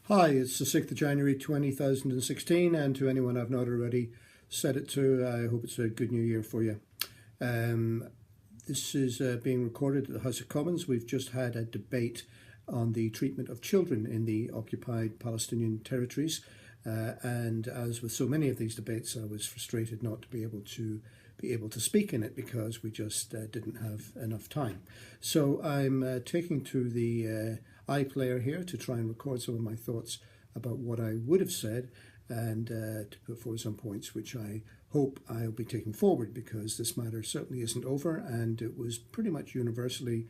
Hi, it's the 6th of January 2016, and to anyone I've not already said it to, I hope it's a good new year for you. This is being recorded at the House of Commons. We've just had a debate on the treatment of children in the Occupied Palestinian Territories, and as with so many of these debates, I was frustrated not to be able to speak in it because we just didn't have enough time. So I'm taking to the iPlayer here to try and record some of my thoughts about what I would have said and to put forward some points which I hope I'll be taking forward, because this matter certainly isn't over, and it was pretty much universally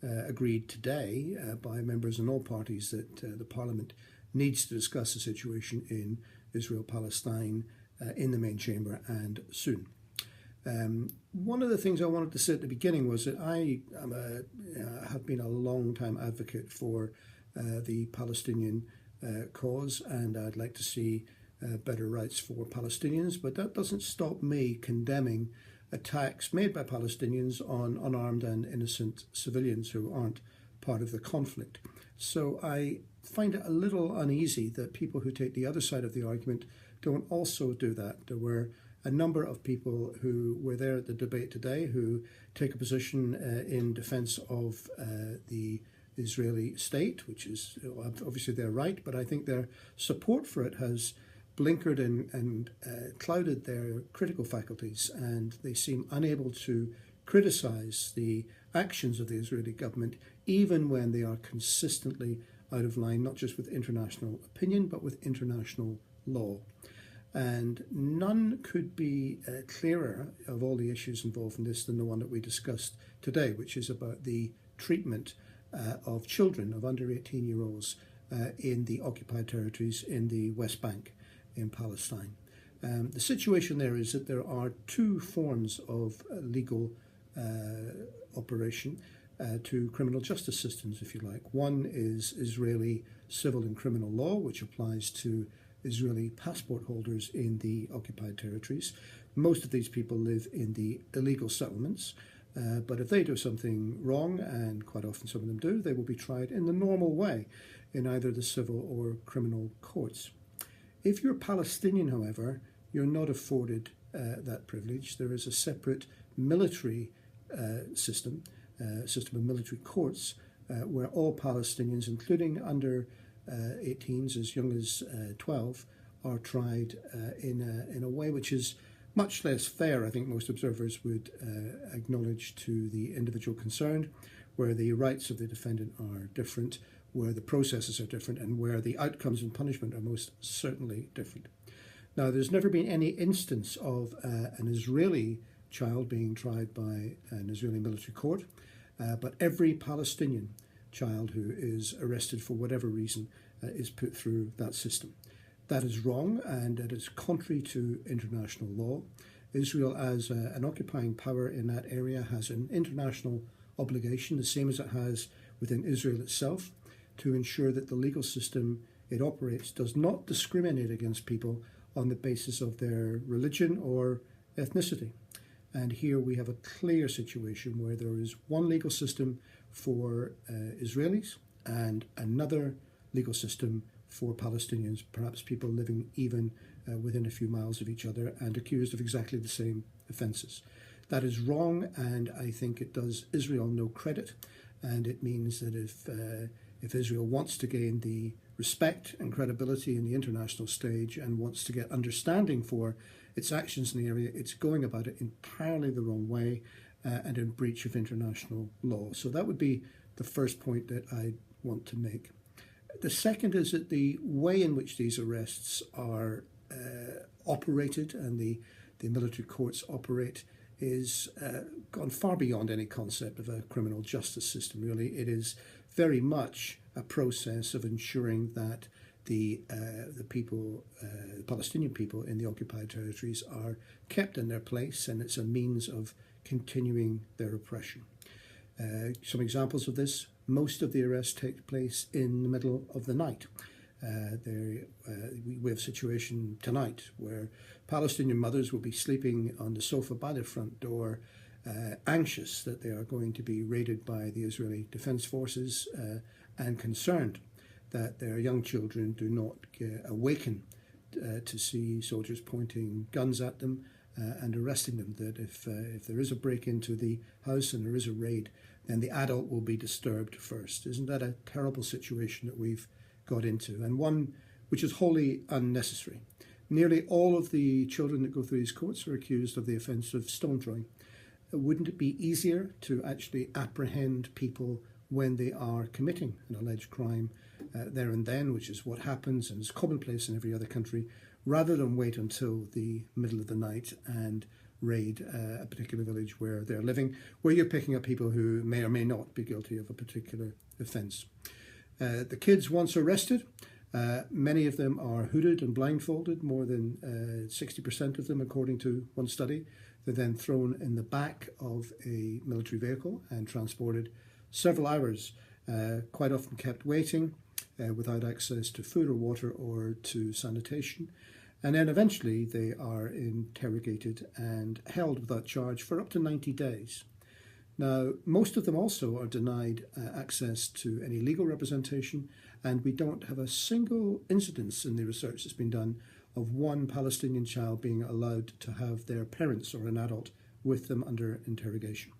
agreed today by members in all parties that the Parliament needs to discuss the situation in Israel-Palestine in the main chamber, and soon. One of the things I wanted to say at the beginning was that I have been a long time advocate for the Palestinian cause, and I'd like to see better rights for Palestinians, but that doesn't stop me condemning attacks made by Palestinians on unarmed and innocent civilians who aren't part of the conflict. So I find it a little uneasy that people who take the other side of the argument don't also do that. There were a number of people who were there at the debate today who take a position in defence of the Israeli state, which is obviously their right, but I think their support for it has blinkered and clouded their critical faculties, and they seem unable to criticise the actions of the Israeli government, even when they are consistently out of line, not just with international opinion, but with international law. And none could be clearer of all the issues involved in this than the one that we discussed today, which is about the treatment of children, of under 18-year-olds in the occupied territories in the West Bank in Palestine. The situation there is that there are two forms of legal operation to criminal justice systems, if you like. One is Israeli civil and criminal law, which applies to Israeli passport holders in the occupied territories. Most of these people live in the illegal settlements, but if they do something wrong, and quite often some of them do, they will be tried in the normal way in either the civil or criminal courts. If you're Palestinian, however, you're not afforded that privilege. There is a separate military system of military courts where all Palestinians, including under 18s as young as 12, are tried in a way which is much less fair, I think most observers would acknowledge, to the individual concerned, where the rights of the defendant are different, where the processes are different, and where the outcomes and punishment are most certainly different. Now, there's never been any instance of an Israeli child being tried by an Israeli military court, but every Palestinian child who is arrested for whatever reason is put through that system. That is wrong, and it is contrary to international law. Israel, as an occupying power in that area, has an international obligation, the same as it has within Israel itself, to ensure that the legal system it operates does not discriminate against people on the basis of their religion or ethnicity. And here we have a clear situation where there is one legal system for Israelis and another legal system for Palestinians, perhaps people living even within a few miles of each other and accused of exactly the same offences. That is wrong, and I think it does Israel no credit, and it means that if Israel wants to gain the respect and credibility in the international stage and wants to get understanding for its actions in the area, it's going about it entirely the wrong way and in breach of international law. So that would be the first point that I want to make. The second is that the way in which these arrests are operated and the military courts operate is gone far beyond any concept of a criminal justice system, really. It is very much a process of ensuring that the people, Palestinian people in the occupied territories, are kept in their place, and it's a means of continuing their oppression. Some examples of this: most of the arrests take place in the middle of the night. We have a situation tonight where Palestinian mothers will be sleeping on the sofa by their front door, anxious that they are going to be raided by the Israeli Defense Forces and concerned that their young children do not awaken to see soldiers pointing guns at them and arresting them, that if there is a break into the house and there is a raid, then the adult will be disturbed first. Isn't that a terrible situation that we've got into, and one which is wholly unnecessary? Nearly all of the children that go through these courts are accused of the offence of stone throwing. Wouldn't it be easier to actually apprehend people when they are committing an alleged crime there and then, which is what happens and is commonplace in every other country, rather than wait until the middle of the night and raid a particular village where they're living, where you're picking up people who may or may not be guilty of a particular offence? The kids, once arrested, many of them are hooded and blindfolded, more than 60% of them, according to one study. They're then thrown in the back of a military vehicle and transported several hours, quite often kept waiting without access to food or water or to sanitation. And then eventually they are interrogated and held without charge for up to 90 days. Now, most of them also are denied access to any legal representation, and we don't have a single incidence in the research that's been done of one Palestinian child being allowed to have their parents or an adult with them under interrogation.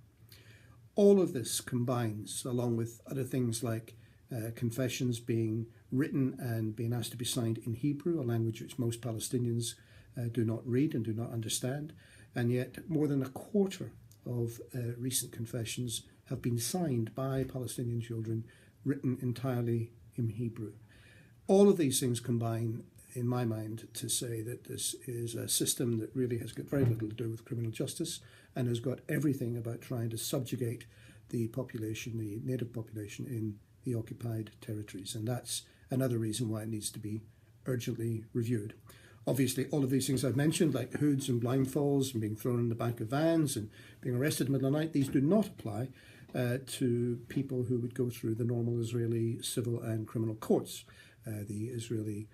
All of this combines, along with other things like confessions being written and being asked to be signed in Hebrew, a language which most Palestinians do not read and do not understand, and yet more than a quarter of recent confessions have been signed by Palestinian children, written entirely in Hebrew. All of these things combine, in my mind, to say that this is a system that really has got very little to do with criminal justice and has got everything about trying to subjugate the population, the native population in the occupied territories. And that's another reason why it needs to be urgently reviewed. Obviously, all of these things I've mentioned, like hoods and blindfolds and being thrown in the back of vans and being arrested in the middle of the night, these do not apply to people who would go through the normal Israeli civil and criminal courts, the Israeli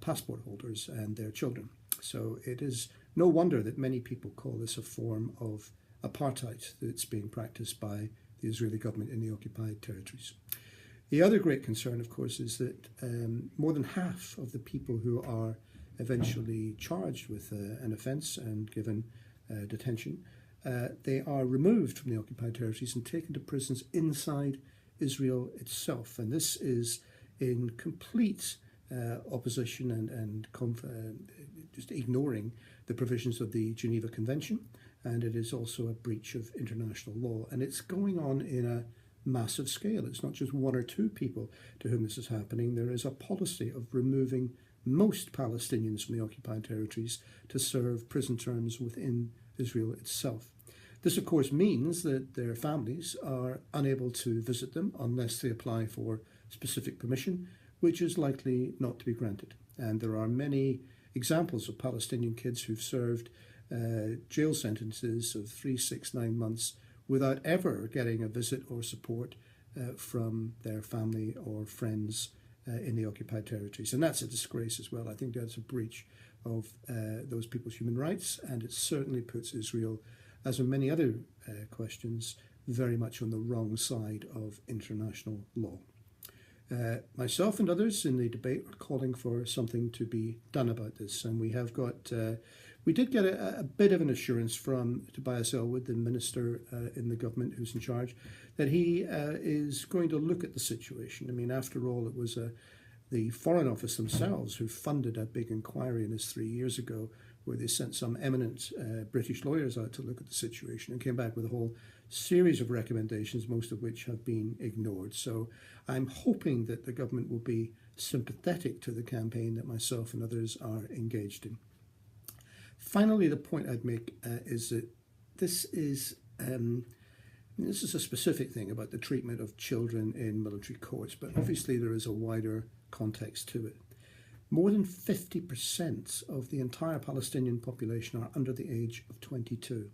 passport holders and their children. So it is no wonder that many people call this a form of apartheid that's being practiced by the Israeli government in the occupied territories. The other great concern, of course, is that more than half of the people who are eventually charged with an offence and given detention, they are removed from the occupied territories and taken to prisons inside Israel itself. And this is in complete opposition and just ignoring the provisions of the Geneva Convention, and it is also a breach of international law. And it's going on in a massive scale. It's not just one or two people to whom this is happening. There is a policy of removing most Palestinians from the occupied territories to serve prison terms within Israel itself. This, of course, means that their families are unable to visit them unless they apply for specific permission, which is likely not to be granted. And there are many examples of Palestinian kids who've served jail sentences of 3, 6, 9 months without ever getting a visit or support from their family or friends in the occupied territories. And that's a disgrace as well. I think that's a breach of those people's human rights, and it certainly puts Israel, as in many other questions, very much on the wrong side of international law. Myself and others in the debate are calling for something to be done about this, and we have got we did get a bit of an assurance from Tobias Ellwood, the minister in the government who's in charge, that he is going to look at the situation. I mean, after all, it was the Foreign Office themselves who funded a big inquiry in this 3 years ago, where they sent some eminent British lawyers out to look at the situation and came back with a whole series of recommendations, most of which have been ignored. So I'm hoping that the government will be sympathetic to the campaign that myself and others are engaged in. Finally, the point I'd make is that this is a specific thing about the treatment of children in military courts, but obviously there is a wider context to it. More than 50% of the entire Palestinian population are under the age of 22.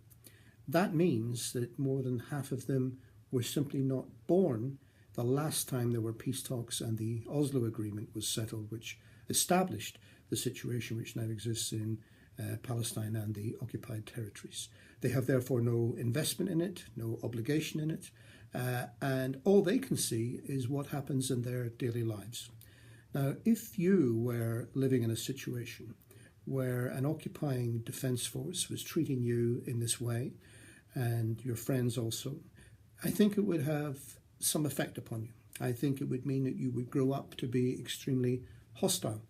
That means that more than half of them were simply not born the last time there were peace talks and the Oslo Agreement was settled, which established the situation which now exists in Palestine and the occupied territories. They have therefore no investment in it, no obligation in it, and all they can see is what happens in their daily lives. Now, if you were living in a situation where an occupying defence force was treating you in this way, and your friends also, I think it would have some effect upon you. I think it would mean that you would grow up to be extremely hostile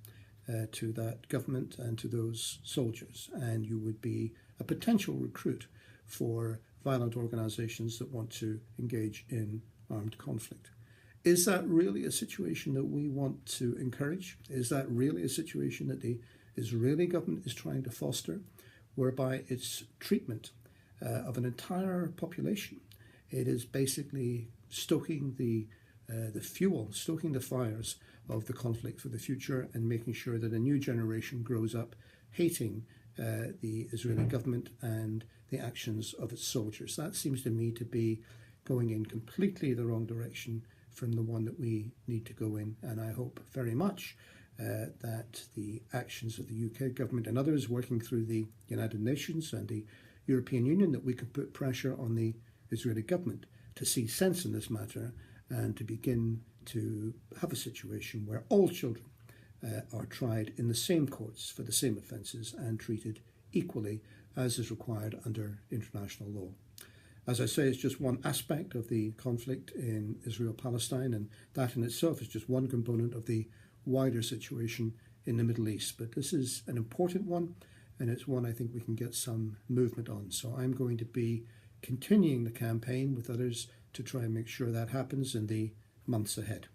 to that government and to those soldiers, and you would be a potential recruit for violent organisations that want to engage in armed conflict. Is that really a situation that we want to encourage? Is that really a situation that the Israeli government is trying to foster, whereby its treatment of an entire population, it is basically stoking the fuel, stoking the fires of the conflict for the future, and making sure that a new generation grows up hating the Israeli government and the actions of its soldiers? That seems to me to be going in completely the wrong direction from the one that we need to go in. And I hope very much that the actions of the UK government and others working through the United Nations and the European Union, that we could put pressure on the Israeli government to see sense in this matter and to begin to have a situation where all children are tried in the same courts for the same offences and treated equally as is required under international law. As I say, it's just one aspect of the conflict in Israel-Palestine, and that in itself is just one component of the wider situation in the Middle East. But this is an important one, and it's one I think we can get some movement on. So I'm going to be continuing the campaign with others to try and make sure that happens in the months ahead.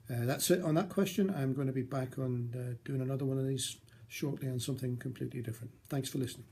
That's it on that question. I'm going to be back on doing another one of these shortly on something completely different. Thanks for listening.